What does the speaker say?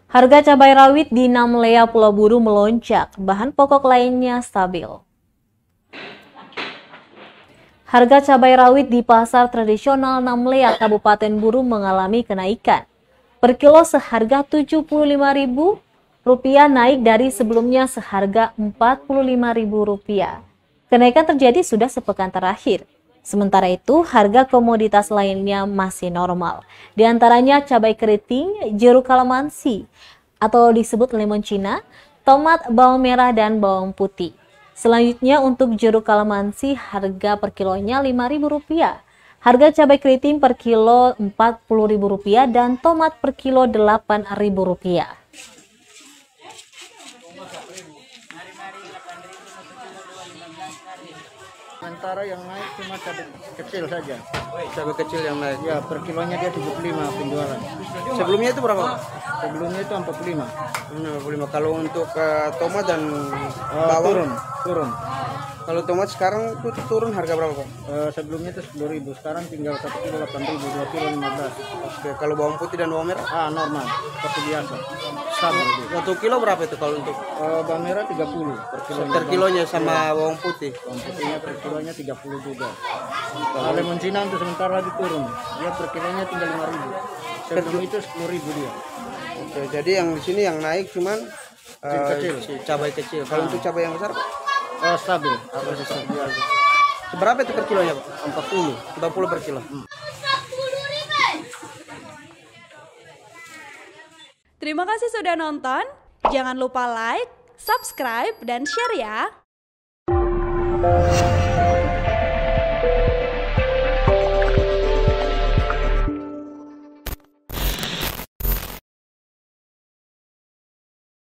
Harga cabai rawit di Namlea Pulau Buru melonjak, bahan pokok lainnya stabil. Harga cabai rawit di pasar tradisional Namlea Kabupaten Buru mengalami kenaikan. Per kilo seharga Rp75.000 naik dari sebelumnya seharga Rp45.000. Kenaikan terjadi sudah sepekan terakhir. Sementara itu, harga komoditas lainnya masih normal. Di antaranya cabai keriting, jeruk kalamansi atau disebut lemon Cina, tomat, bawang merah, dan bawang putih. Selanjutnya untuk jeruk kalamansi harga per kilonya Rp5.000. Harga cabai keriting per kilo Rp40.000 dan tomat per kilo Rp8.000. Sementara yang naik cuma cabai kecil saja. Cabai kecil yang naik. Ya, per kilonya dia 75 penjualan. Sebelumnya itu berapa? Sebelumnya itu 45. 45. Kalau untuk tomat dan bawang turun. Kalau tomat sekarang itu turun harga berapa, Pak? Sebelumnya itu 10.000, sekarang tinggal 1 kilo 8.000, 2 kilo 15. Oke, kalau bawang putih dan bawang merah? Normal, seperti biasa. Sama. 1 kilo berapa itu kalau untuk bawang merah 30 per kilonya. per kilonya sama bawang putih? Bawang putihnya per kilonya 30 juga. Kalau lemon Cina untuk sementara lagi turun. Dia per kilonya tinggal 5.000. Sebelum itu 10.000 dia. Oke, jadi yang di sini yang naik cuman kecil. Cabai kecil. Kalau untuk cabai yang besar, Pak? Stabil. Seberapa itu per kilonya, Pak? 40 per kilo. Terima kasih sudah nonton. Jangan lupa like, subscribe, dan share ya.